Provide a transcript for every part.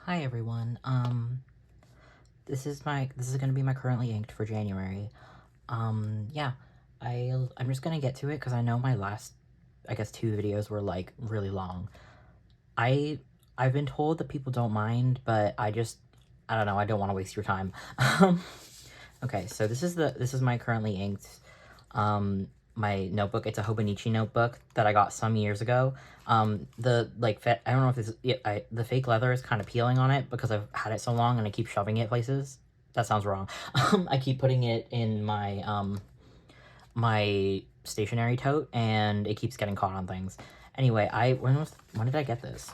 Hi everyone. This is gonna be my currently inked for January. Yeah, I'm just gonna get to it because I know my last, I guess, 2 videos were like really long. I I've been told that people don't mind, but I don't know. I don't want to waste your time. Okay, so this is my currently inked my notebook. It's a Hobonichi notebook that I got some years ago. The I don't know if the fake leather is kind of peeling on it because I've had it so long and I keep shoving it places. That sounds wrong. I keep putting it in my stationery tote and it keeps getting caught on things. Anyway, when did I get this?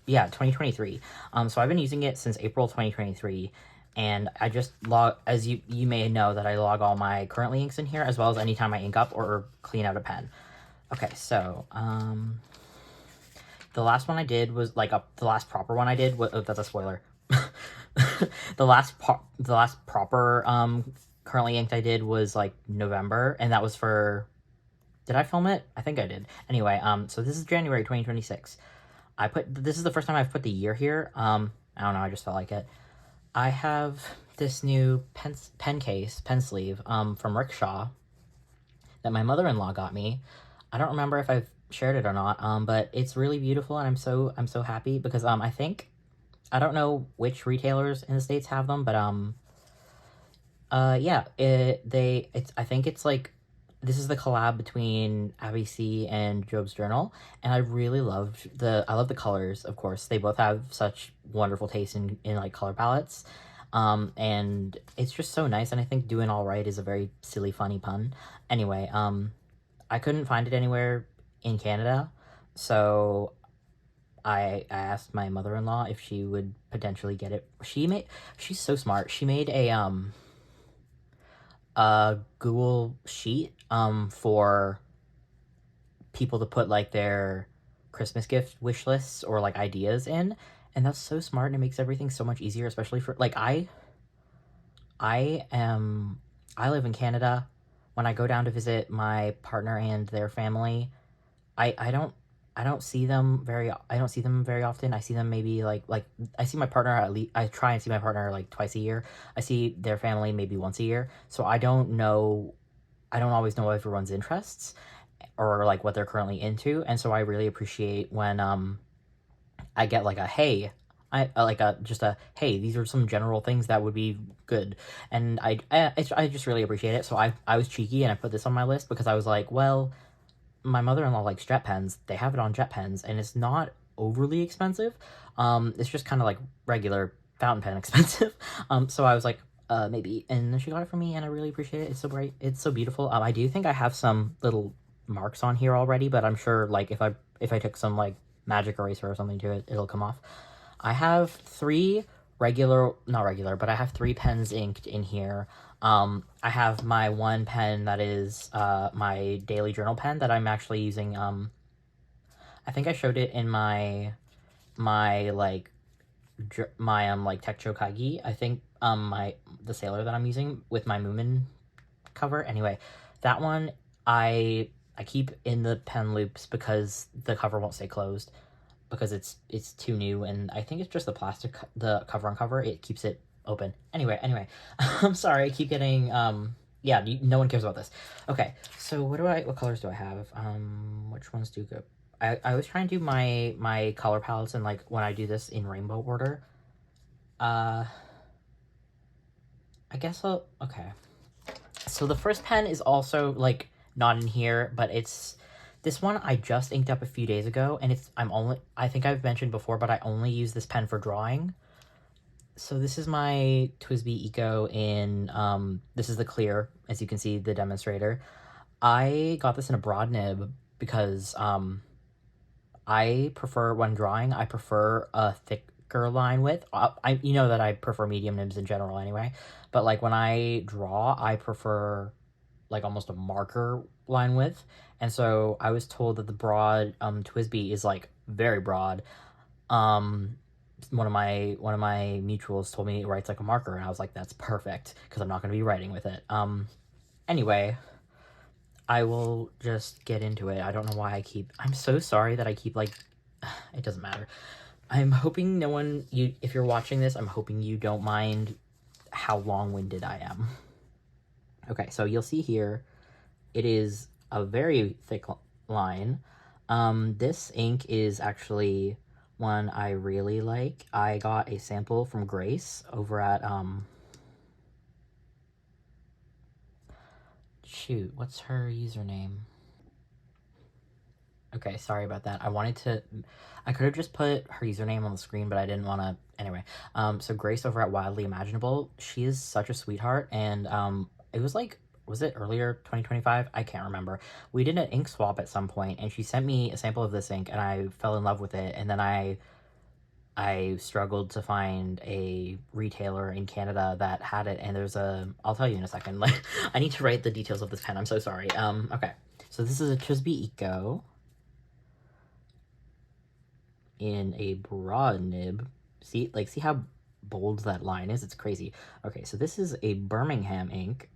Yeah, 2023. So I've been using it since April 2023, and I just log, as you may know, that I log all my currently inks in here, as well as anytime I ink up or clean out a pen. Okay, so, the last one I did was, the last proper one I did, that's a spoiler. The last proper, currently inked I did was, November, and that was for, did I film it? I think I did. Anyway, so this is January 2026. This is the first time I've put the year here. I don't know, I just felt like it. I have this new pen sleeve, from Rickshaw that my mother-in-law got me. I don't remember if I've shared it or not, but it's really beautiful and I'm so happy because, I don't know which retailers in the States have them, but, yeah, I think it's this is the collab between Abby C and Job's Journal, and I really loved I love the colors, of course. They both have such wonderful taste in color palettes. And it's just so nice, and I think doing all right is a very silly, funny pun. Anyway, I couldn't find it anywhere in Canada, so I asked my mother-in-law if she would potentially get it. She's so smart. She made a Google sheet for people to put their Christmas gift wish lists or ideas in, and that's so smart and it makes everything so much easier, especially for I live in Canada. When I go down to visit my partner and their family, I don't see them very often. I see them maybe I see my partner at least, I try and see my partner twice a year. I see their family maybe once a year. So I don't always know everyone's interests or what they're currently into. And so I really appreciate when I get a hey, hey, these are some general things that would be good, and I just really appreciate it. So I was cheeky and I put this on my list because I was like, well, my mother-in-law likes jet pens. They have it on jet pens, and it's not overly expensive. It's just kind of regular fountain pen expensive. So I was like, maybe, and then she got it for me, and I really appreciate it. It's so bright, it's so beautiful. I do think I have some little marks on here already, but I'm sure if I took some magic eraser or something to it, it'll come off. I have three not regular, but I have 3 pens inked in here. I have my one pen that is my daily journal pen that I'm actually using. I think I showed it in my Tech Chokagi. I think the sailor that I'm using with my Moomin cover. Anyway, that one I keep in the pen loops because the cover won't stay closed because it's too new, and I think it's just the plastic, the cover on cover, it keeps it open. Anyway, I'm sorry, I keep getting, yeah, no one cares about this. Okay, so what colors do I have? Which ones do go? I was trying to do my color palettes and when I do this in rainbow order. I guess okay. So the first pen is also not in here, but it's this one I just inked up a few days ago, and I think I've mentioned before, but I only use this pen for drawing. So this is my TWSBI Eco in, this is the clear, as you can see, the Demonstrator. I got this in a broad nib because, I prefer, when drawing, I prefer a thicker line width. You know that I prefer medium nibs in general anyway, but when I draw, I prefer almost a marker line width, and so I was told that the broad TWSBI is very broad. One of my mutuals told me it writes like a marker, and I was like, that's perfect because I'm not going to be writing with it. Anyway, I will just get into it. I don't know why I'm so sorry that I keep it doesn't matter. I'm hoping no one, if you're watching this, I'm hoping you don't mind how long-winded I am. Okay, so you'll see here, it is a very thick line. This ink is actually one I really like. I got a sample from Grace over at, shoot, what's her username? Okay, sorry about that. I could have just put her username on the screen, but I didn't want to, anyway. So Grace over at Wildly Imaginable, she is such a sweetheart, and, it was like, was it earlier, 2025? I can't remember. We did an ink swap at some point, and she sent me a sample of this ink, and I fell in love with it, and then I struggled to find a retailer in Canada that had it, and I'll tell you in a second, like, I need to write the details of this pen, I'm so sorry. Okay, so this is a TWSBI Eco in a broad nib. See how bold that line is? It's crazy. Okay, so this is a Birmingham ink,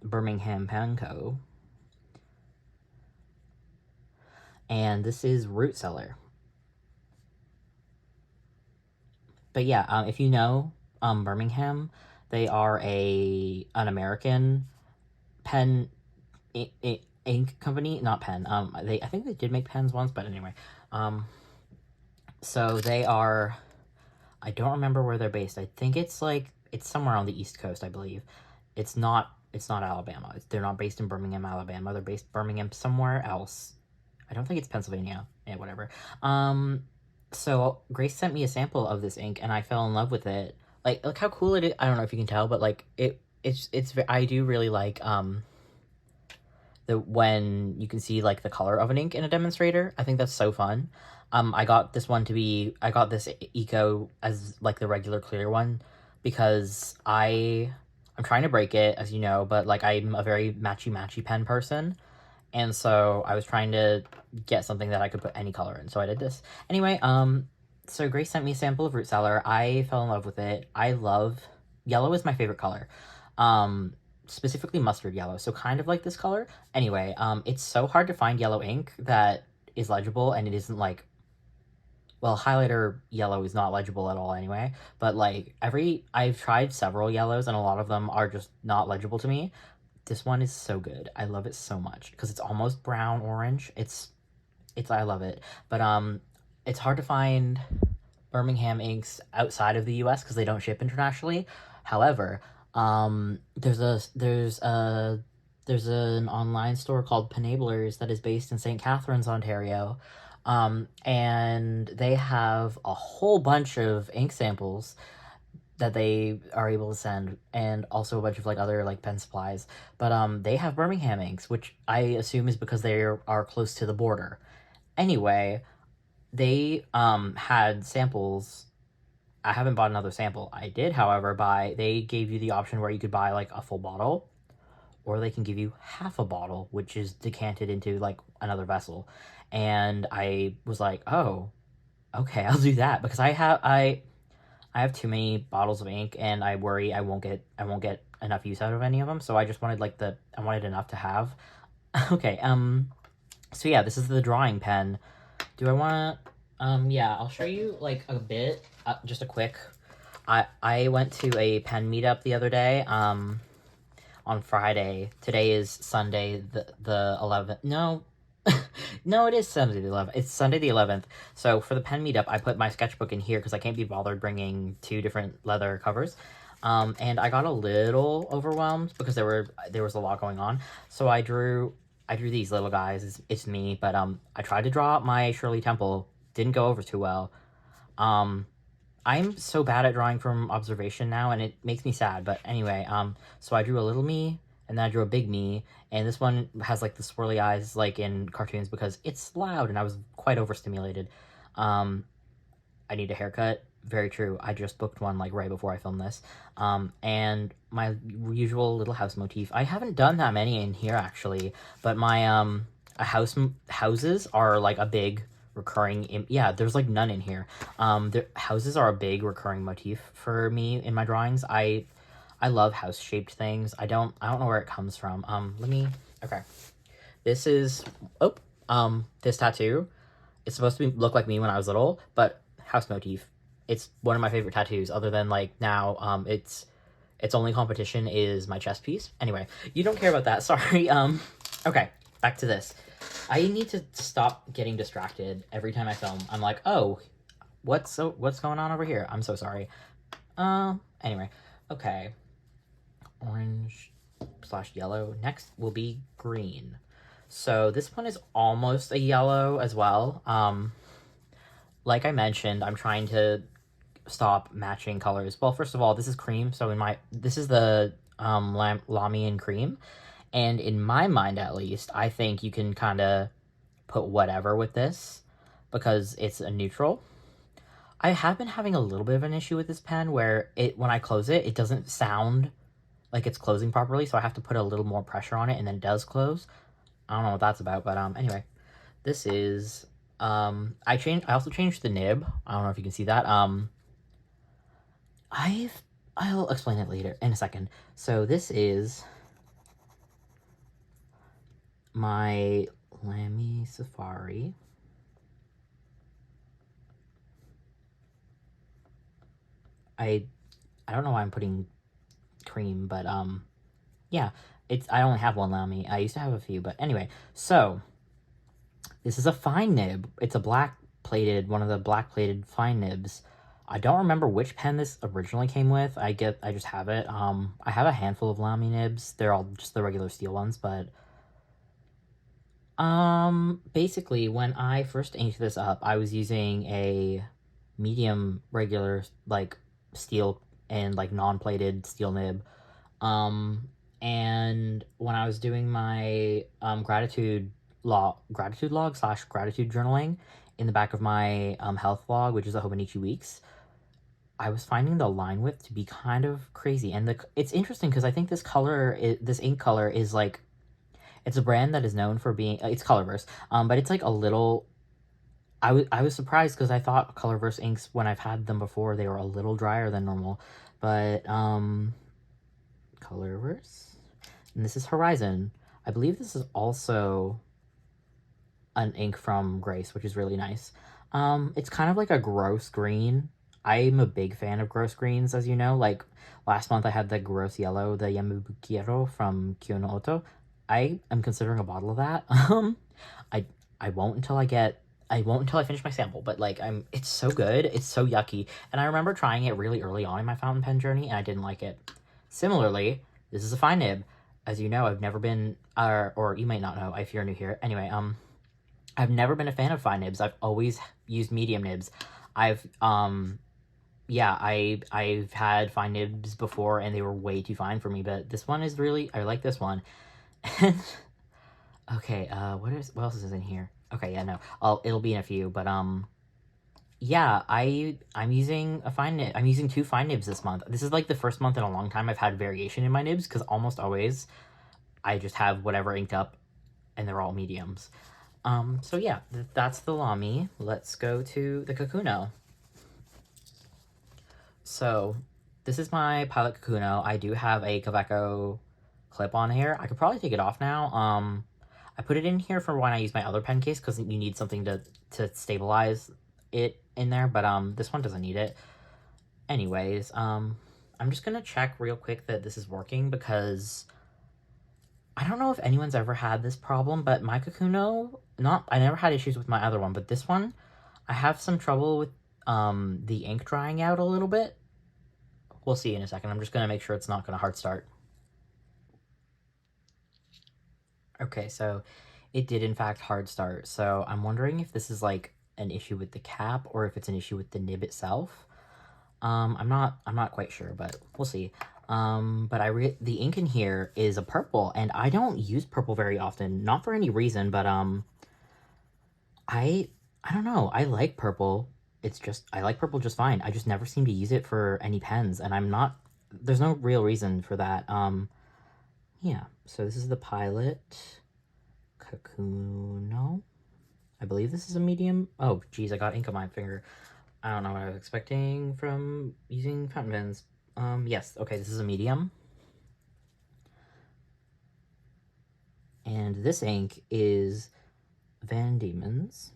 Birmingham Pen Co. And this is Root Cellar. But yeah, if you know Birmingham, they are an American pen ink company, not pen. I think they did make pens once, but anyway. So they are, I don't remember where they're based. I think it's somewhere on the East Coast, I believe. It's not Alabama. They're not based in Birmingham, Alabama. They're based Birmingham somewhere else. I don't think it's Pennsylvania. Yeah, whatever. So Grace sent me a sample of this ink, and I fell in love with it. Like, look how cool it is. I don't know if you can tell, but like it's I do really like when you can see like the color of an ink in a demonstrator. I think that's so fun. I got this Eco as like the regular clear one because I'm trying to break it, as you know, but like I'm a very matchy pen person. And so I was trying to get something that I could put any color in. So I did this. Anyway, so Grace sent me a sample of Root Cellar. I fell in love with it. Yellow is my favorite color. Specifically mustard yellow. So kind of like this color. Anyway, it's so hard to find yellow ink that is legible, and it isn't like, well, highlighter yellow is not legible at all anyway. But like I've tried several yellows, and a lot of them are just not legible to me. This one is so good. I love it so much because it's almost brown orange. I love it. But it's hard to find Birmingham inks outside of the US because they don't ship internationally. However, there's an online store called Penablers that is based in St. Catharines, Ontario. And they have a whole bunch of ink samples that they are able to send, and also a bunch of like other like pen supplies. But they have Birmingham inks, which I assume is because they are close to the border. Anyway, they had samples. I haven't bought another sample. I did, however, they gave you the option where you could buy like a full bottle, or they can give you half a bottle, which is decanted into like another vessel. And I was like, oh, okay, I'll do that, because I have too many bottles of ink, and I worry I won't get enough use out of any of them. So I just wanted I wanted enough to have. Okay, so yeah, this is the drawing pen. Do I want to, yeah, I'll show you like a bit, just a quick. I went to a pen meetup the other day, on Friday. Today is Sunday, the 11th. No, no, it is Sunday the 11th. It's Sunday the 11th. So for the pen meetup, I put my sketchbook in here because I can't be bothered bringing 2 different leather covers. And I got a little overwhelmed because there was a lot going on. So I drew these little guys. It's me, but I tried to draw my Shirley Temple. Didn't go over too well. I'm so bad at drawing from observation now, and it makes me sad. But anyway, so I drew a little me, and then I drew a big me, and this one has like the swirly eyes like in cartoons because it's loud, and I was quite overstimulated. I need a haircut. Very true. I just booked one like right before I filmed this. And my usual little house motif. I haven't done that many in here actually, but my houses are like a big recurring. Yeah, there's like none in here. Houses are a big recurring motif for me in my drawings. I love house shaped things. I don't know where it comes from. Okay. This is, this tattoo. It's supposed to look like me when I was little, but house motif. It's one of my favorite tattoos, other than like now its only competition is my chest piece. Anyway, you don't care about that. Sorry. Okay, back to this. I need to stop getting distracted every time I film. I'm like, oh, what's going on over here? I'm so sorry. Anyway, okay. Orange / yellow. Next will be green. So this one is almost a yellow as well. Like I mentioned, I'm trying to stop matching colors. Well, first of all, this is cream, so this is the Lamy and cream, and in my mind at least, I think you can kind of put whatever with this because it's a neutral. I have been having a little bit of an issue with this pen where when I close it, it doesn't sound like it's closing properly, so I have to put a little more pressure on it, and then it does close. I don't know what that's about, but anyway, this is I also changed the nib. I don't know if you can see that. I'll explain it later in a second. So this is my Lamy Safari. I don't know why I'm putting cream, but yeah, I only have one Lamy. I used to have a few, but anyway, so this is a fine nib. It's a one of the black plated fine nibs. I don't remember which pen this originally came with. I just have it. I have a handful of Lamy nibs. They're all just the regular steel ones, but basically when I first inked this up, I was using a medium regular like steel and like non-plated steel nib. And when I was doing my gratitude log / gratitude journaling in the back of my health log, which is a Hobonichi Weeks, I was finding the line width to be kind of crazy. And it's interesting because I think this ink color is like, it's a brand that is known for being, it's Colorverse, but it's like a little, I was surprised because I thought Colorverse inks, when I've had them before, they were a little drier than normal, but Colorverse, and this is Horizon. I believe this is also an ink from Grace, which is really nice. It's kind of like a gross green. I'm a big fan of gross greens, as you know. Like last month I had the gross yellow, the Yamabukiro from Kyono Oto. I am considering a bottle of that. I won't until I finish my sample, but like it's so good. It's so yucky. And I remember trying it really early on in my fountain pen journey and I didn't like it. Similarly, this is a fine nib. As you know, I've never been, or you might not know if you're new here. Anyway, I've never been a fan of fine nibs. I've always used medium nibs. I've had fine nibs before and they were way too fine for me, but this one is really, I like this one. Okay, what else is in here? Okay, yeah, no, it'll be in a few, but yeah, I'm using a fine nib. I'm using 2 fine nibs this month. This is like the first month in a long time I've had variation in my nibs, because almost always I just have whatever inked up and they're all mediums. So yeah, that's the Lamy. Let's go to the Kakuno. So this is my Pilot Kakuno. I do have a Kaveco clip on here. I could probably take it off now. I put it in here for when I use my other pen case because you need something to stabilize it in there, but this one doesn't need it. Anyways, I'm just gonna check real quick that this is working because I don't know if anyone's ever had this problem, but my Kakuno, I never had issues with my other one, but this one, I have some trouble with the ink drying out a little bit. We'll see in a second. I'm just gonna make sure it's not gonna hard start. Okay, so it did in fact hard start. So I'm wondering if this is like an issue with the cap or if it's an issue with the nib itself. I'm not quite sure, but we'll see. But the ink in here is a purple, and I don't use purple very often, not for any reason, but I don't know. I like purple. I like purple just fine. I just never seem to use it for any pens, and there's no real reason for that. Yeah, so this is the Pilot Kakuno. I believe this is a medium. Oh, geez, I got ink on my finger. I don't know what I was expecting from using fountain pens. Yes, okay, this is a medium. And this ink is Van Diemen's.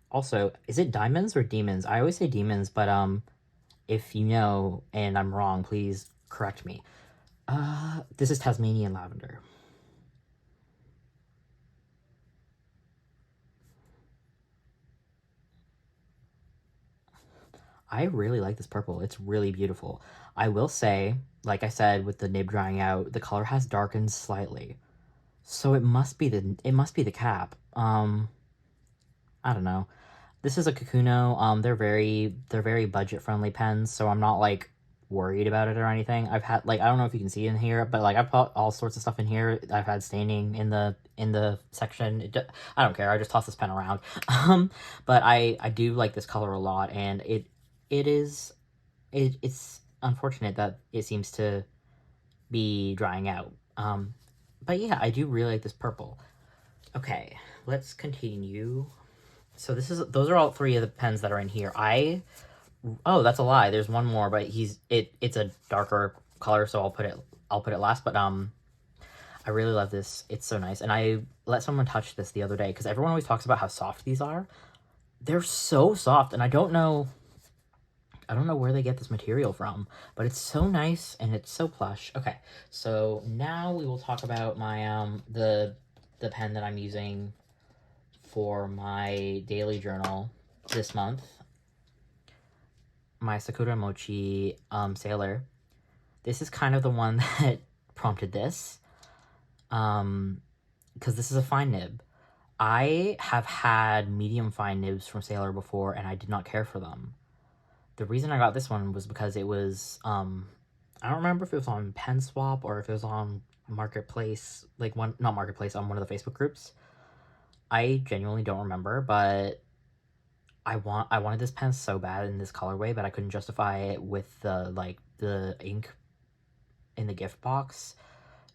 Also, is it diamonds or demons? I always say demons, but if you know and I'm wrong, please correct me. This is Tasmanian lavender. I really like this purple. It's really beautiful. I will say, like I said, with the nib drying out, the color has darkened slightly. So it must be the cap. I don't know. This is a Kakuno. They're very budget friendly pens, so I'm not like worried about it or anything. I've had like I don't know if you can see in here, but like I've put all sorts of stuff in here. I've had staining in the section. I don't care. I just toss this pen around. But I do like this color a lot, and it's unfortunate that it seems to be drying out. But yeah, I do really like this purple. Okay, let's continue. So those are all three of the pens that are in here. Oh, that's a lie. There's one more, but it's a darker color, so I'll put it last. But I really love this. It's so nice. And I let someone touch this the other day because everyone always talks about how soft these are. They're so soft, and I don't know where they get this material from, but it's so nice and it's so plush. Okay, so now we will talk about my the pen that I'm using for my daily journal this month. My Sakura Mochi Sailor. This is kind of the one that prompted this, because this is a fine nib. I have had medium fine nibs from Sailor before, and I did not care for them. The reason I got this one was because it was, I don't remember if it was on Pen Swap or if it was on Marketplace, not Marketplace, on one of the Facebook groups. I genuinely don't remember, but I wanted this pen so bad in this colorway, but I couldn't justify it with the ink in the gift box.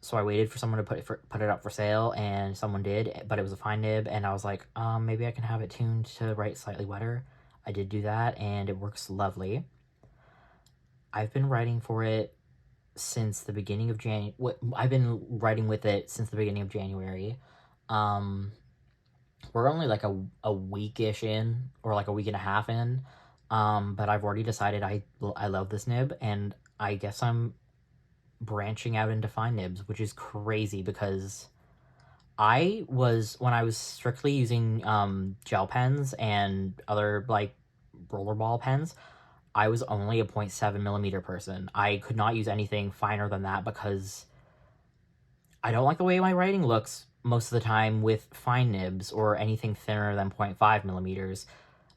So I waited for someone to put it up for sale, and someone did, but it was a fine nib, and I was like, maybe I can have it tuned to write slightly wetter. I did do that, and it works lovely. I've been writing for it since the beginning of January. I've been writing with it since the beginning of January. We're only like a weekish in, or like a week and a half in, but I've already decided I love this nib, and I guess I'm branching out into fine nibs, which is crazy because when I was strictly using gel pens and other like rollerball pens, I was only a 0.7 millimeter person. I could not use anything finer than that because I don't like the way my writing looks most of the time with fine nibs or anything thinner than 0.5 millimeters,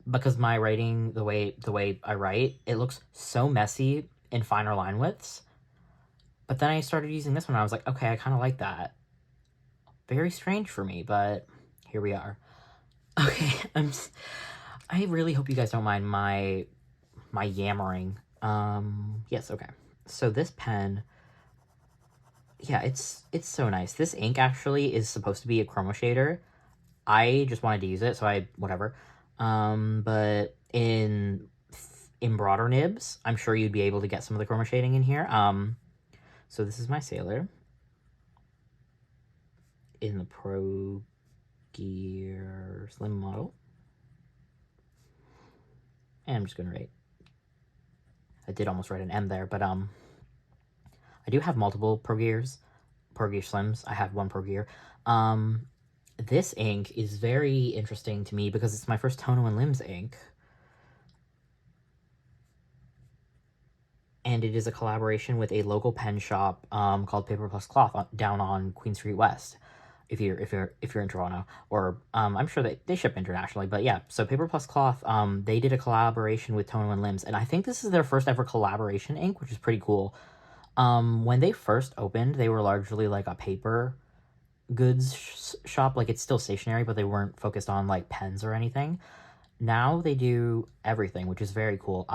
because my writing, the way I write, it looks so messy in finer line widths. But then I started using this one, and I was like, okay, I kind of like that. Very strange for me, but here we are. Okay, I really hope you guys don't mind my yammering. Yes, okay. So this pen, yeah, it's so nice. This ink actually is supposed to be a chroma shader. I just wanted to use it, so whatever. But in broader nibs, I'm sure you'd be able to get some of the chroma shading in here. So this is my Sailor in the Pro Gear Slim model. And I'm just gonna write. I did almost write an M there, but I do have multiple Pro Gear Slims. I have one Pro Gear. This ink is very interesting to me because it's my first Tono and Limbs ink. And it is a collaboration with a local pen shop called Paper Plus Cloth down on Queen Street West. If you're in Toronto, or I'm sure they ship internationally, but yeah. So Paper Plus Cloth, they did a collaboration with Tono and Limbs, and I think this is their first ever collaboration ink, which is pretty cool. When they first opened, they were largely like a paper goods shop. Like, it's still stationery, but they weren't focused on like pens or anything. Now they do everything, which is very cool.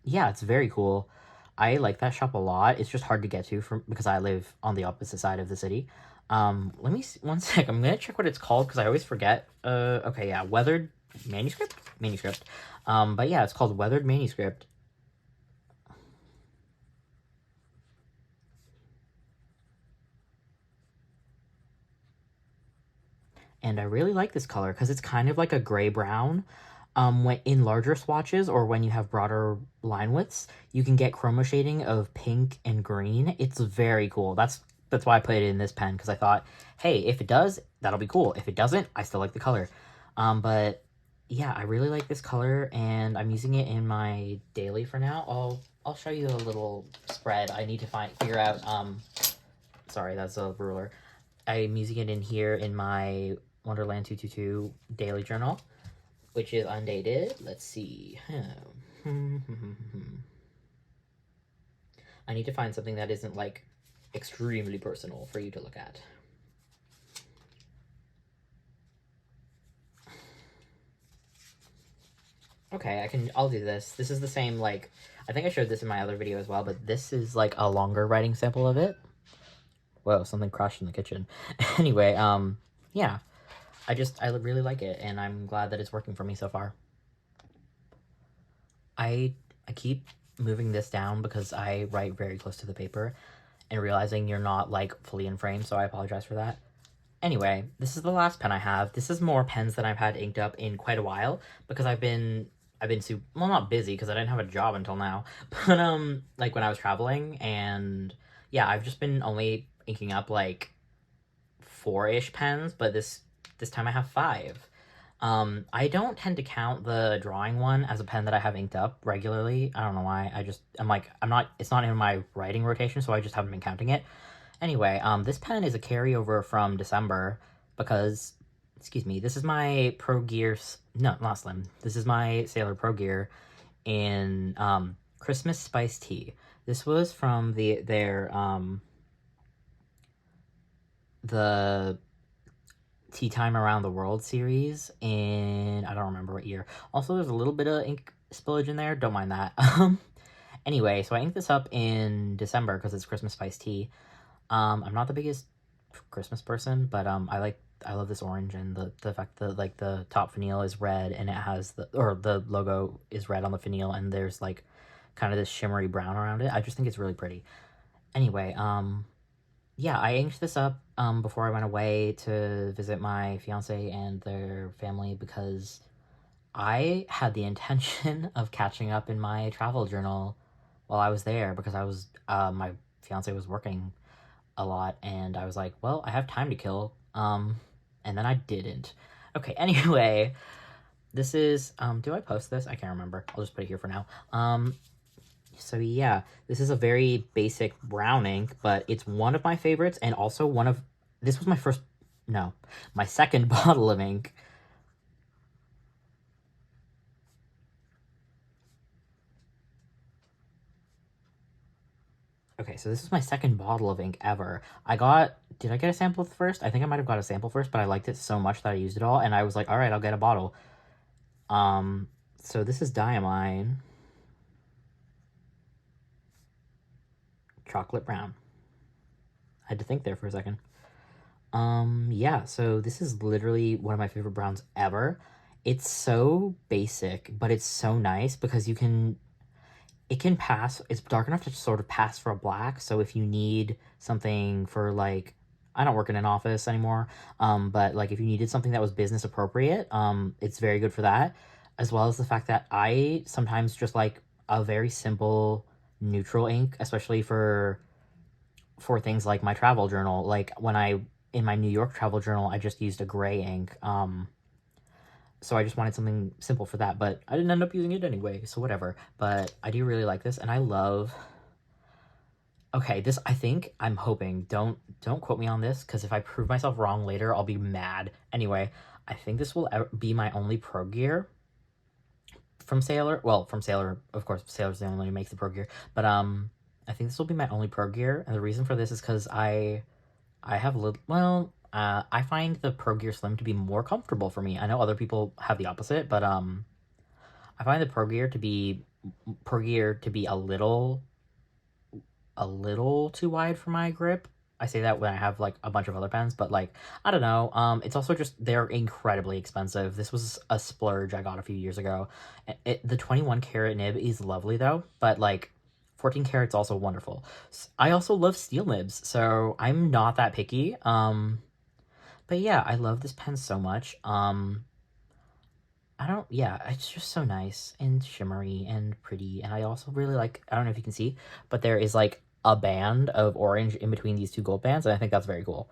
Yeah, it's very cool. I like that shop a lot. It's just hard to get to because I live on the opposite side of the city. Let me see, one sec. I'm gonna check what it's called because I always forget. Okay, yeah, Weathered Manuscript. But yeah, it's called Weathered Manuscript. and I really like this color because it's kind of like a gray brown. When in larger swatches or when you have broader line widths, you can get chroma shading of pink and green. It's very cool. That's why I put it in this pen, because I thought, hey, if it does, that'll be cool. If it doesn't, I still like the color. But yeah, I really like this color, and I'm using it in my daily for now. I'll show you a little spread. I need to figure out, sorry, that's a ruler. I'm using it in here in my Wonderland 222 daily journal, which is undated. Let's see. I need to find something that isn't like extremely personal for you to look at. Okay, I'll do this. This is the same, like, I think I showed this in my other video as well, but this is like a longer writing sample of it. Whoa, something crashed in the kitchen. Anyway, yeah. I really like it, and I'm glad that it's working for me so far. I keep moving this down because I write very close to the paper and realizing you're not like fully in frame, so I apologize for that. Anyway, this is the last pen I have. This is more pens than I've had inked up in quite a while because I've been well, not busy because I didn't have a job until now, but like when I was traveling, and yeah, I've just been only inking up like 4-ish pens, but this time I have 5. I don't tend to count the drawing one as a pen that I have inked up regularly. I don't know why. It's not in my writing rotation, so I just haven't been counting it. Anyway, this pen is a carryover from December because, excuse me, this is my Pro Gear, no, not Slim. This is my Sailor Pro Gear in Christmas Spice Tea. This was from the Tea Time Around the World series in, I don't remember what year. Also, there's a little bit of ink spillage in there. Don't mind that. Anyway, so I inked this up in December because it's Christmas Spice Tea. I'm not the biggest Christmas person, but I love this orange, and the fact that like the top finial is red and it has the logo is red on the finial, and there's like kind of this shimmery brown around it. I just think it's really pretty. Anyway, yeah, I inked this up before I went away to visit my fiance and their family because I had the intention of catching up in my travel journal while I was there because my fiance was working a lot, and I was like, well, I have time to kill, and then I didn't. Okay, anyway, this is, do I post this? I can't remember. I'll just put it here for now. So yeah, this is a very basic brown ink, but it's one of my favorites, and also this was my second bottle of ink. Okay, so this is my second bottle of ink ever. Did I get a sample first? I think I might have got a sample first, but I liked it so much that I used it all, and I was like, all right, I'll get a bottle. So this is Diamine. Chocolate brown. I had to think there for a second. Yeah, so this is literally one of my favorite browns ever. It's so basic, but it's so nice because it can pass, it's dark enough to sort of pass for a black, so if you need something for, like, I don't work in an office anymore, but, like, if you needed something that was business appropriate, it's very good for that, as well as the fact that I sometimes just like a very simple neutral ink, especially for things like my travel journal. Like, in my New York travel journal, I just used a gray ink, so I just wanted something simple for that, but I didn't end up using it anyway, so whatever. But I do really like this, and I love... Okay, I'm hoping, don't quote me on this, because if I prove myself wrong later, I'll be mad. Anyway, I think this will be my only Pro Gear from Sailor. Well, from Sailor, of course, Sailor's the only one who makes the Pro Gear, but I think this will be my only Pro Gear, and the reason for this is because I have a little... Well... I find the Pro Gear Slim to be more comfortable for me. I know other people have the opposite, but I find the Pro Gear to be a little too wide for my grip. I say that when I have like a bunch of other pens, but like, I don't know. It's also just, they're incredibly expensive. This was a splurge I got a few years ago. The 21 karat nib is lovely though, but like 14 karat's also wonderful. I also love steel nibs, so I'm not that picky. But yeah, I love this pen so much. I don't, yeah, it's just so nice and shimmery and pretty. And I also really like, I don't know if you can see, but there is like a band of orange in between these two gold bands, and I think that's very cool.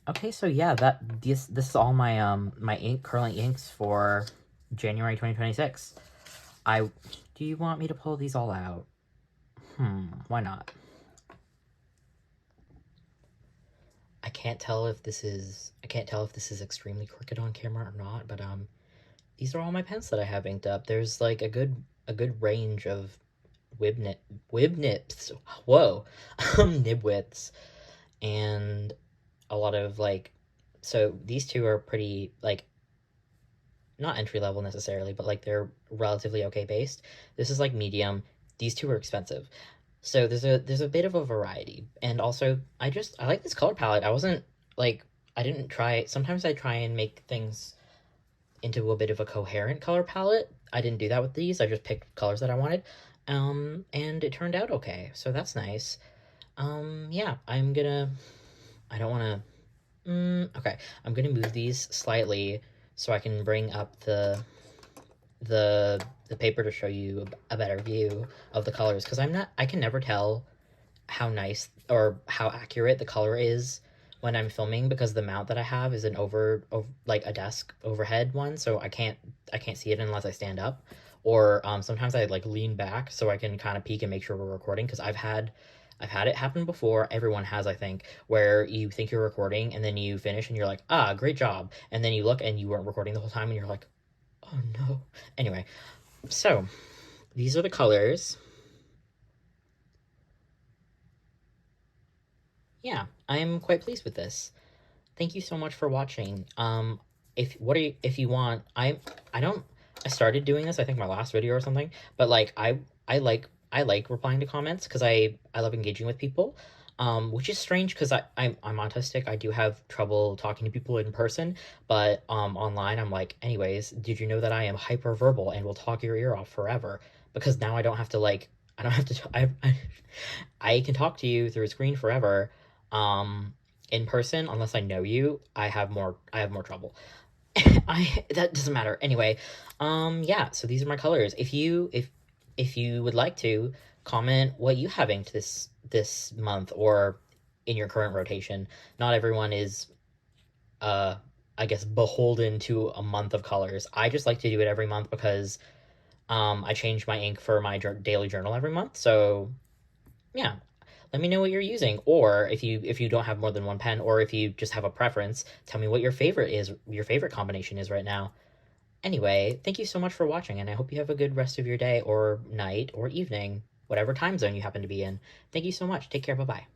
Okay, so yeah, this is all my my ink curling inks for January 2026. Do you want me to pull these all out? Why not? I can't tell if this is extremely crooked on camera or not, but these are all my pens that I have inked up. There's like a good range of wib nips. Whoa, nib widths, and a lot of like. So these two are pretty like not entry level necessarily, but like they're relatively okay based. This is like medium. These two are expensive. So there's a bit of a variety. And also I like this color palette. I wasn't like I didn't try sometimes I try and make things into a bit of a coherent color palette. I didn't do that with these. I just picked colors that I wanted. And it turned out okay. So that's nice. Yeah, I don't wanna okay. I'm gonna move these slightly so I can bring up the paper to show you a better view of the colors, because I can never tell how nice or how accurate the color is when I'm filming, because the mount that I have is an over like a desk overhead one, so I can't see it unless I stand up, or sometimes I like lean back so I can kind of peek and make sure we're recording, because I've had it happen before. Everyone has, I think, where you think you're recording and then you finish and you're like, ah, great job, and then you look and you weren't recording the whole time and you're like, oh no. Anyway, so these are the colors. Yeah, I'm quite pleased with this. Thank you so much for watching. If you want, I don't I started doing this, I think my last video or something, but like I like replying to comments because I love engaging with people. Which is strange because I'm autistic. I do have trouble talking to people in person, but online I'm like, anyways, did you know that I am hyperverbal and will talk your ear off forever? Because now I don't have to like I don't have to I can talk to you through a screen forever. Um, in person, unless I know you, I have more trouble. I that doesn't matter. Anyway, yeah, so these are my colors. If you would like to comment what you have inked this month or in your current rotation. Not everyone is I guess beholden to a month of colors. I just like to do it every month because I change my ink for my daily journal every month. So, yeah, let me know what you're using, or if you don't have more than one pen, or if you just have a preference, tell me what your favorite combination is right now. Anyway, thank you so much for watching, and I hope you have a good rest of your day or night or evening, whatever time zone you happen to be in. Thank you so much. Take care. Bye bye.